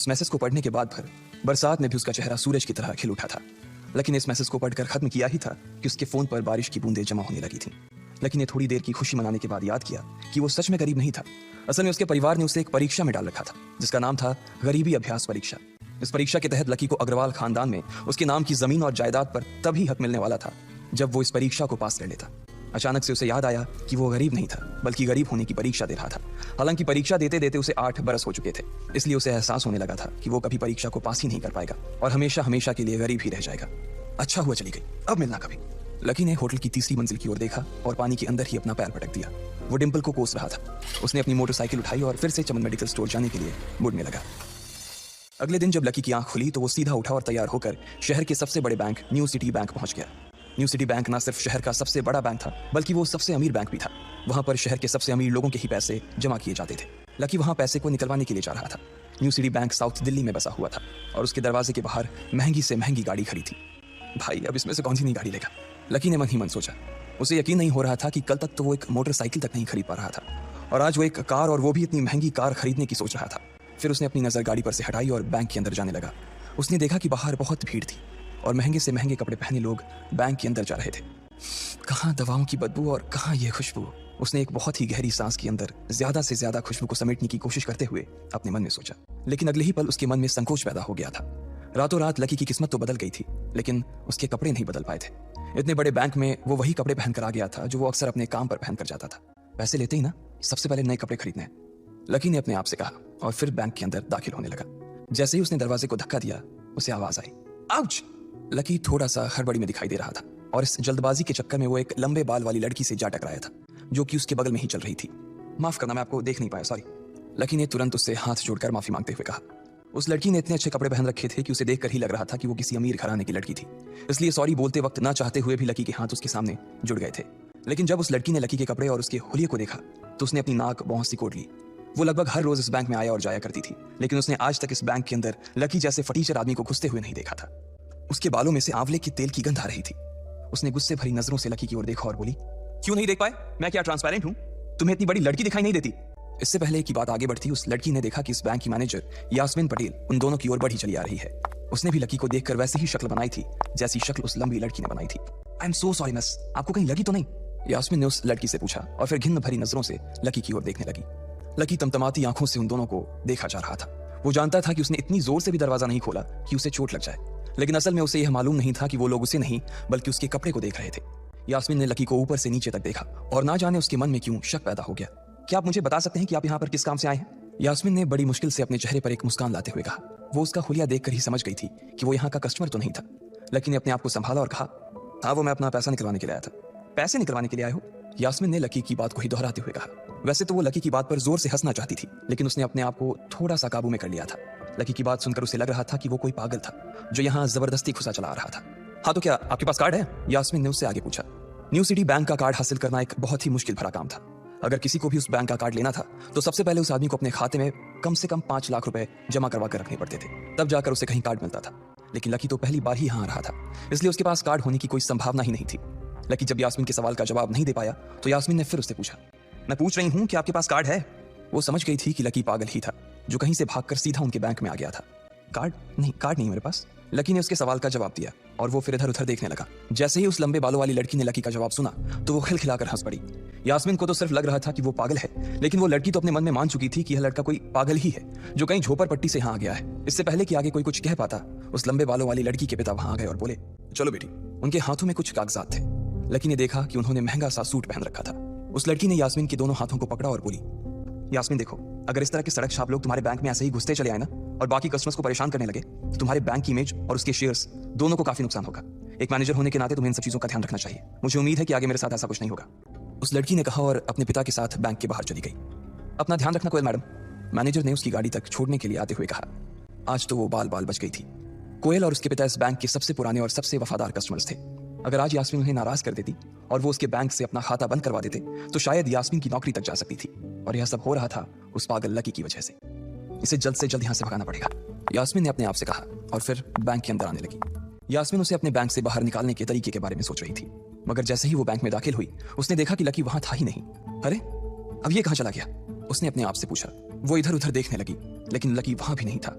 इस मैसेज को पढ़ने के बाद भर बरसात में भी उसका चेहरा सूरज की तरह खिल उठा था। लेकिन इस मैसेज को पढ़कर खत्म किया ही था कि उसके फोन पर बारिश की बूंदें जमा होने लगी थीं। लेकिन ये थोड़ी देर की खुशी मनाने के बाद याद किया कि वो सच में गरीब नहीं था। असल में उसके परिवार ने उसे एक परीक्षा में डाल रखा था जिसका नाम था गरीबी अभ्यास परीक्षा। इस परीक्षा के तहत लकी को अग्रवाल खानदान में उसके नाम की जमीन और जायदाद पर तभी हक मिलने वाला था जब वो इस परीक्षा को पास कर लेता। अचानक से उसे याद आया कि वो गरीब नहीं था बल्कि गरीब होने की परीक्षा दे रहा था। हालांकि परीक्षा देते देते उसे 8 बरस हो चुके थे, इसलिए उसे एहसास होने लगा था कि वो कभी परीक्षा को पास ही नहीं कर पाएगा और हमेशा हमेशा के लिए गरीब ही रह जाएगा। अच्छा हुआ चली गई, अब मिलना कभी। लकी ने होटल की तीसरी मंजिल की ओर देखा और पानी के अंदर ही अपना पैर पटक दिया। वो डिंपल को कोस रहा था। उसने अपनी मोटरसाइकिल उठाई और फिर से चमन मेडिकल स्टोर जाने के लिए मुड़ने लगा। अगले दिन जब लकी की आंख खुली तो वो सीधा उठा और तैयार होकर शहर के सबसे बड़े बैंक न्यू सिटी बैंक पहुंच गया। न्यू सिटी बैंक न सिर्फ शहर का सबसे बड़ा बैंक था बल्कि वो सबसे अमीर बैंक भी था। वहां पर शहर के सबसे अमीर लोगों के ही पैसे जमा किए जाते थे। लकी वहां पैसे को निकलवाने के लिए जा रहा था। New city bank south Delhi में बसा हुआ था और उसके दरवाजे के बाहर महंगी से महंगी गाड़ी खड़ी थी। भाई अब इसमें से कौन सी नई गाड़ी लेगा, लकी ने मन ही मन सोचा। उसे यकीन नहीं हो रहा था कि कल तक तो वो एक मोटरसाइकिल तक नहीं खरीद पा रहा था और आज वो एक कार और वो भी इतनी महंगी कार खरीदने की सोच रहा था। फिर उसने अपनी नजर गाड़ी पर से हटाई और बैंक के अंदर जाने लगा। उसने देखा कि बाहर बहुत भीड़ थी और महंगे से महंगे कपड़े पहने लोग बैंक के अंदर जा रहे थे। कहाँ दवाओं की बदबू और कहाँ ये खुशबू। उसने एक बहुत ही गहरी सांस के अंदर ज्यादा से ज्यादा खुशबू को समेटने की कोशिश करते हुए अपने मन में सोचा। लेकिन अगले ही पल उसके मन में संकोच पैदा हो गया था। रातों रात लकी की किस्मत तो बदल गई थी लेकिन उसके कपड़े नहीं बदल पाए थे। इतने बड़े बैंक में वो वही कपड़े पहनकर आ गया था जो वो अक्सर अपने काम पर पहनकर जाता था। पैसे लेते ही ना सबसे पहले नए कपड़े खरीदने हैं, लकी ने अपने आप से कहा और फिर बैंक के अंदर दाखिल होने लगा। जैसे ही उसने दरवाजे को धक्का दिया उसे आवाज आई, आउच। लकी थोड़ा सा हड़बड़ी में दिखाई दे रहा था और इस जल्दबाजी के चक्कर में वो एक लंबे बाल वाली लड़की से जा टकराया था जो कि उसके बगल में ही चल रही थी। माफ करना, मैं आपको देख नहीं पाया, सॉरी। लकी ने तुरंत उससे हाथ जोड़कर माफी मांगते हुए कहा। उस लड़की ने इतने अच्छे कपड़े पहन रखे थे कि उसे देखकर ही लग रहा था कि वो किसी अमीर घराने की लड़की थी। इसलिए सॉरी बोलते वक्त ना चाहते हुए भी लकी के हाथ उसके सामने जुड़ गए थे। लेकिन जब उस लड़की ने लकी के कपड़े और उसके हुलिये को देखा तो उसने अपनी नाक बहुत सी कोट ली। वो लगभग हर रोज इस बैंक में आया और जाया करती थी लेकिन उसने आज तक इस बैंक के अंदर लकी जैसे फटीचर आदमी को घुसते हुए नहीं देखा था। उसके बालों में से आंवले के तेल की गंध आ रही थी। उसने गुस्से भरी नजरों से लकी की ओर देखा और बोली, क्यों नहीं देख पाए? मैं क्या ट्रांसपेरेंट हूं? तुम्हें इतनी बड़ी लड़की दिखाई नहीं देती? इससे पहले की बात आगे बढ़ती उस लड़की ने देखा कि इस बैंक की मैनेजर यास्मीन पटेल उन दोनों की ओर बढ़ी चली आ रही है। उसने भी लकी को देखकर वैसी ही शक्ल बनाई थी जैसी शक्ल उस लंबी लड़की ने बनाई थी। I am so sorry miss, आपको कहीं लगी तो नहीं? यास्मीन ने उस लड़की से पूछा और फिर घिन्न भरी नजरों से लकी की ओर देखने लगी। लकी तमतमाती आंखों से उन दोनों को देखा जा रहा था। वो जानता था कि उसने इतनी जोर से भी दरवाजा नहीं खोला कि उसे चोट लग जाए, लेकिन असल में उसे यह मालूम नहीं था कि वो लोग उसे नहीं बल्कि उसके कपड़े को देख रहे थे। यास्मीन ने लकी को ऊपर से नीचे तक देखा और ना जाने उसके मन में क्यों शक पैदा हो गया। क्या आप मुझे बता सकते हैं कि आप यहाँ पर किस काम से आए हैं? यास्मीन ने बड़ी मुश्किल से अपने चेहरे पर एक मुस्कान लाते हुए कहा। वो उसका हुलिया देखकर ही समझ गई थी कि वो यहाँ का कस्टमर तो नहीं था, लेकिन अपने आप को संभाला और कहा, हाँ वो मैं अपना पैसा निकलवाने के लिए आया था। पैसे निकलवाने के लिए आए हो? यास्मीन ने लकी की बात को ही दोहराते हुए कहा। वैसे तो वो लकी की बात पर जोर से हंसना चाहती थी लेकिन उसने अपने आप को थोड़ा सा काबू में कर लिया था। लकी की बात सुनकर उसे लग रहा था कि वो कोई पागल था जो यहाँ जबरदस्ती घुसा चला आ रहा था। हाँ तो क्या आपके पास कार्ड है? यास्मीन ने उससे आगे पूछा। न्यू सिटी बैंक का कार्ड हासिल करना एक बहुत ही मुश्किल भरा काम था। अगर किसी को भी उस बैंक का कार्ड लेना था तो सबसे पहले उस आदमी को अपने खाते में कम से कम 5 लाख रुपए जमा करवा कर रखने पड़ते थे, तब जाकर उसे कहीं कार्ड मिलता था। लेकिन लकी तो पहली बार ही यहाँ आ रहा था, इसलिए उसके पास कार्ड होने की कोई संभावना ही नहीं थी। लकी जब यास्मीन के सवाल का जवाब नहीं दे पाया तो यास्मीन ने फिर उससे पूछा, मैं पूछ रही हूँ कि आपके पास कार्ड है? वो समझ गई थी कि लकी पागल ही था जो कहीं से भागकर सीधा उनके बैंक में आ गया था। कार्ड नहीं मेरे पास। लकी ने उसके सवाल का जवाब दिया और वो फिर इधर उधर देखने लगा। जैसे ही उस लंबे बालों वाली लड़की ने लकी का जवाब सुना तो वो खिलखिलाकर हंस पड़ी। यास्मीन को तो सिर्फ लग रहा था कि वो पागल है, लेकिन वो लड़की तो अपने मन में मान चुकी थी कि यह लड़का कोई पागल ही है जो कहीं झोपड़पट्टी से यहाँ आ गया है। इससे पहले कि आगे कोई कुछ कह पाता उस लंबे बालों वाली लड़की के पिता वहां आ गए और बोले, चलो बेटी। उनके हाथों में कुछ कागजात थे। लकी ने देखा कि उन्होंने महंगा सा सूट पहन रखा था। उस लड़की ने यास्मीन के दोनों हाथों को पकड़ा और बोली, यास्मीन देखो, अगर इस तरह के सड़क छाप लोग तुम्हारे बैंक में ऐसे ही घुसते चले आए ना और बाकी कस्टमर्स को परेशान करने लगे तो तुम्हारे बैंक की इमेज और उसके शेयर्स दोनों को काफी नुकसान होगा। एक मैनेजर होने के नाते तुम्हें इन सब चीजों का ध्यान रखना चाहिए। मुझे उम्मीद है कि आगे मेरे साथ ऐसा कुछ नहीं होगा, उस लड़की ने कहा और अपने पिता के साथ बैंक के बाहर चली गई। अपना ध्यान रखना कोयल मैडम, मैनेजर ने उसकी गाड़ी तक छोड़ने के लिए आते हुए कहा। आज तो वो बाल बाल बच गई थी। कोयल और उसके पिता इस बैंक के सबसे पुराने और सबसे वफादार कस्टमर्स थे। अगर आज यास्मीन उन्हें नाराज कर देती और वो उसके बैंक से अपना खाता बंद करवा देते तो शायद यास्मीन की नौकरी तक जा सकती थी। और यह सब हो रहा था उस पागल लकी की वजह से। इसे जल्द से जल्द यहाँ से भगाना पड़ेगा, यास्मीन ने अपने आप से कहा और फिर बैंक के अंदर आने लगी। यास्मीन उसे अपने बैंक से बाहर निकालने के तरीके के बारे में सोच रही थी, मगर जैसे ही वो बैंक में दाखिल हुई उसने देखा कि लकी वहां था ही नहीं। अरे अब ये कहाँ चला गया? उसने अपने आप से पूछा। वो इधर उधर देखने लगी लेकिन लकी वहां भी नहीं था।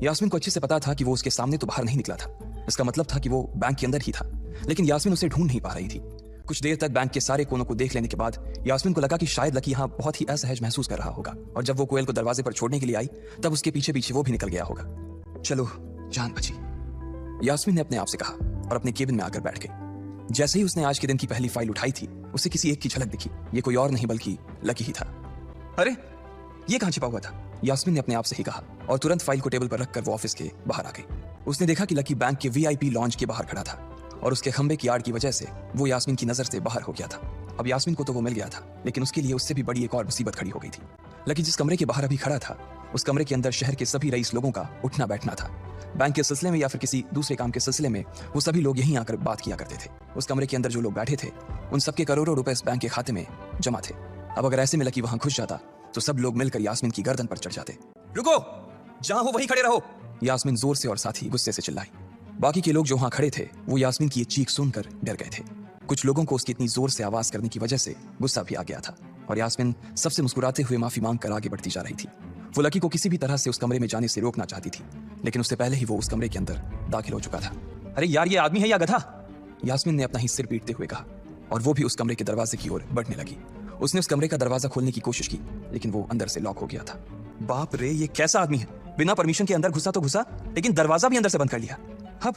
यास्मीन को अच्छे से पता था कि वो उसके सामने तो बाहर नहीं निकला था। इसका मतलब था कि वो बैंक के अंदर ही था, लेकिन यास्मीन उसे ढूंढ नहीं पा रही थी। कुछ देर तक बैंक के सारे कोनों को देख लेने के बाद यास्मीन को लगा कि शायद लकी यहाँ बहुत ही असहज महसूस कर रहा होगा, और जब वो कोयल को दरवाजे पर छोड़ने के लिए आई तब उसके पीछे पीछे वो भी निकल गया होगा। चलो जान बची, यास्मीन ने अपने आप से कहा और अपने केबिन में आकर बैठ गई। जैसे ही उसने आज के दिन की पहली फाइल उठाई थी, उसे किसी एक की झलक दिखी। ये कोई और नहीं बल्कि लकी ही था। अरे ये कहाँ छिपा हुआ था, यास्मीन ने अपने आप से ही कहा, और तुरंत फाइल को टेबल पर रखकर वो ऑफिस के बाहर आ गई। उसने देखा कि लकी बैंक के वीआईपी लॉन्च के बाहर खड़ा था, और उसके खंबे की आड़ की वजह से वो यास्मीन की नजर से बाहर हो गया था। अब यास्मीन को तो वो मिल गया था, लेकिन उसके लिए उससे भी बड़ी एक और मुसीबत खड़ी हो गई थी। लकी जिस कमरे के बाहर अभी खड़ा था, उस कमरे के अंदर शहर के सभी रईस लोगों का उठना बैठना था। बैंक के सिलसिले में या फिर किसी दूसरे काम के सिलसिले में वो सभी लोग यहीं आकर बात किया करते थे। उस कमरे के अंदर जो लोग बैठे थे, उन सबके करोड़ों रुपए इस बैंक के खाते में जमा थे। अब अगर ऐसे में लकी वहां घुस जाता तो सब लोग मिलकर यास्मीन की गर्दन पर चढ़ जाते। रुको, जहां हो वहीं खड़े रहो, यास्मीन जोर से और साथ ही गुस्से से चिल्लाई। बाकी के लोग जो वहां खड़े थे वो यास्मीन की ये चीख सुनकर डर गए थे। कुछ लोगों को उसकी इतनी जोर से आवाज करने की वजह से गुस्सा भी आ गया था, और यास्मीन सबसे मुस्कुराते हुए माफी मांग कर आगे बढ़ती जा रही थी। वो लकी को किसी भी तरह से उस कमरे में जाने से रोकना चाहती थी, लेकिन उससे पहले ही वो उस कमरे के अंदर दाखिल हो चुका था। अरे यार, ये आदमी है या गधा, यास्मीन ने अपना ही सिर पीटते हुए कहा, और वो भी उस कमरे के दरवाजे की ओर बढ़ने लगी। उसने उस कमरे का दरवाजा खोलने की कोशिश की, लेकिन वो अंदर से लॉक हो गया था। बाप रे, ये कैसा आदमी है, बिना परमिशन के अंदर घुसा तो घुसा, लेकिन दरवाजा भी अंदर से बंद कर लिया। अब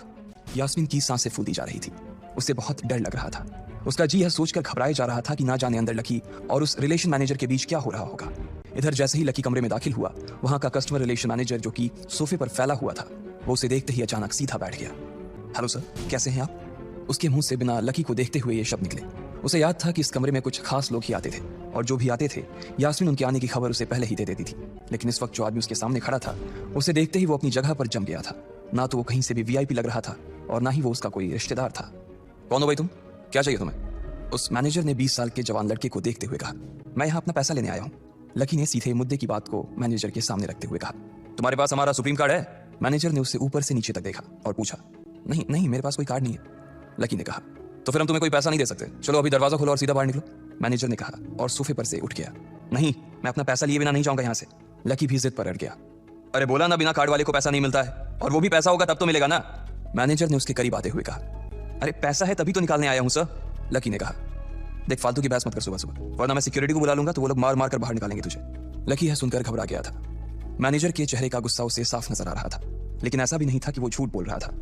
यास्मीन की सांसें फूलती जा रही थी। उसे बहुत डर लग रहा था। उसका जी यह सोचकर घबराया जा रहा था कि ना जाने अंदर लकी और उस रिलेशन मैनेजर के बीच क्या हो रहा होगा। इधर जैसे ही लकी कमरे में दाखिल हुआ, वहां का कस्टमर रिलेशन मैनेजर जो कि सोफे पर फैला हुआ था, वो उसे देखते ही अचानक सीधा बैठ गया। हेलो सर, कैसे हैं आप? उसके मुंह से बिना लकी को देखते हुए ये शब्द निकले। उसे याद था कि इस कमरे में कुछ खास लोग ही आते थे, और जो भी आते थे यास्मीन उनके आने की खबर उसे पहले ही दे देती थी। लेकिन इस वक्त जो आदमी उसके सामने खड़ा था, उसे देखते ही वो अपनी जगह पर जम गया था। ना तो वो कहीं से भी वीआईपी लग रहा था, और ना ही वो उसका कोई रिश्तेदार था। कौन हो भाई तुम, क्या चाहिए तुम्हें? उस मैनेजर ने 20 साल के जवान लड़के को देखते हुए कहा। मैं यहाँ अपना पैसा लेने आया हूँ, लकी ने सीधे मुद्दे की बात को मैनेजर के सामने रखते हुए कहा। तुम्हारे पास हमारा सुप्रीम कार्ड है? मैनेजर ने उससे ऊपर से नीचे तक देखा और पूछा। नहीं नहीं, मेरे पास कोई कार्ड नहीं है, लकी ने कहा। तो फिर हम तुम्हें कोई पैसा नहीं दे सकते, चलो अभी दरवाजा खोलो और सीधा बाहर निकलो, मैनेजर ने कहा, और सोफे पर से उठ गया। नहीं, मैं अपना पैसा लिए बिना नहीं जाऊंगा यहाँ से, लकी भी जिद पर अड़ गया। अरे बोला ना, बिना कार्ड वाले को पैसा नहीं मिलता है, और वो भी पैसा होगा तब तो मिलेगा ना, मैनेजर ने उसके करीब आते हुए कहा। अरे पैसा है तभी तो निकालने आया हूं सर, लकी ने कहा। देख, फालतू की बहस मत कर सुबह सुबह, वरना मैं सिक्योरिटी को बुला लूंगा तो वो लोग मार मार कर बाहर निकालेंगे तुझे। लकी यह सुनकर घबरा गया था। मैनेजर के चेहरे का गुस्सा उसे साफ नजर आ रहा था, लेकिन ऐसा भी नहीं था कि वो झूठ बोल रहा था।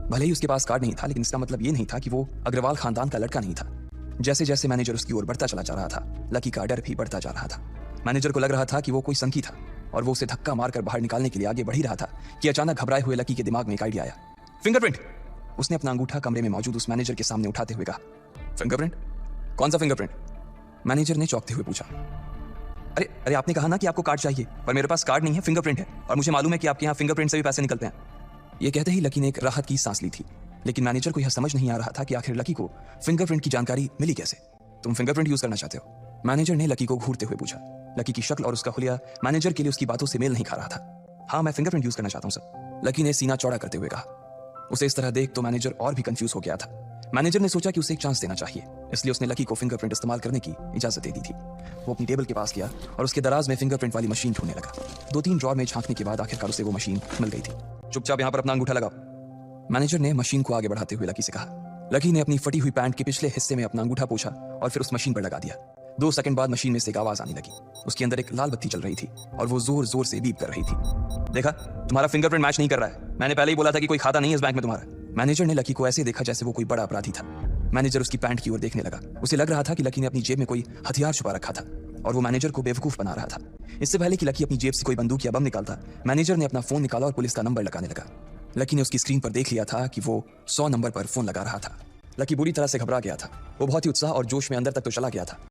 भले ही उसके पास कार्ड नहीं था, लेकिन इसका मतलब ये नहीं था कि वो अग्रवाल खानदान का लड़का नहीं था। जैसे जैसे मैनेजर उसकी ओर बढ़ता चला जा रहा था, लकी का डर भी बढ़ता जा रहा था। मैनेजर को लग रहा था कि वो कोई संकी था, और वो उसे धक्का मारकर बाहर निकालने के लिए आगे बढ़ ही रहा था कि अचानक घबराए हुए लकी के दिमाग में एक आइडिया आया। फिंगरप्रिंट, उसने अपना अंगूठा कमरे में मौजूद उस मैनेजर के सामने उठाते हुए कहा। फिंगरप्रिंट? कौन सा फिंगरप्रिंट? मैनेजर ने चौंकते हुए पूछा। अरे अरे, आपने कहा ना कि आपको कार्ड चाहिए, पर मेरे पास कार्ड नहीं है, फिंगरप्रिंट है, और मुझे मालूम है कि आपके यहाँ फिंगरप्रिंट से भी पैसे निकलते हैं। ये कहते ही लकी ने एक राहत की सांस ली थी, लेकिन मैनेजर को यह समझ नहीं आ रहा था कि आखिर लकी को फिंगरप्रिंट की जानकारी मिली कैसे। तुम फिंगरप्रिंट यूज करना चाहते हो? मैनेजर ने लकी को घूरते हुए पूछा। लकी की शक्ल और उसका हुलिया मैनेजर के लिए उसकी बातों से मेल नहीं खा रहा था। हाँ, मैं फिंगरप्रिंट यूज करना चाहता हूँ सर, लकी ने सीना चौड़ा करते हुए कहा। उसे इस तरह देख तो मैनेजर और भी कंफ्यूज हो गया था। मैनेजर ने सोचा कि उसे एक चांस देना चाहिए, इसलिए उसने लकी को फिंगरप्रिंट इस्तेमाल करने की इजाजत दे दी थी। वो अपनी टेबल के पास गया और उसके दराज में फिंगरप्रिंट वाली मशीन ढूंढने लगा। 2-3 ड्रॉर में झांकने के बाद आखिरकार उसे वो मशीन मिल गई थी। चुपचाप यहाँ पर अपना अंगूठा लगाओ, मैनेजर ने मशीन को आगे बढ़ाते हुए लकी से कहा। लकी ने अपनी फटी हुई पैंट के पिछले हिस्से में अपना अंगूठा पोंछा और फिर उस मशीन पर लगा दिया। 2 सेकंड बाद मशीन में से एक आवाज आने लगी। उसके अंदर एक लाल बत्ती चल रही थी और वो जोर जोर से बीप कर रही थी। देखा, तुम्हारा फिंगरप्रिंट मैच नहीं कर रहा है, मैंने पहले ही बोला था कि कोई खाता नहीं है इस बैंक में तुम्हारा। मैनेजर ने लकी को ऐसे देखा जैसे वो कोई बड़ा अपराधी था। मैनेजर उसकी पैंट की ओर देखने लगा। उसे लग रहा था कि लकी ने अपनी जेब में कोई हथियार छुपा रखा था और वो मैनेजर को बेवकूफ बना रहा था। इससे पहले कि लकी अपनी जेब से कोई बंदूक या बम निकालता, मैनेजर ने अपना फोन निकाला और पुलिस का नंबर लगाने लगा। लकी ने उसकी स्क्रीन पर देख लिया था कि वो 100 नंबर पर फोन लगा रहा था। लकी बुरी तरह से घबरा गया था। वो बहुत ही उत्साह और जोश में अंदर तक तो चला गया था,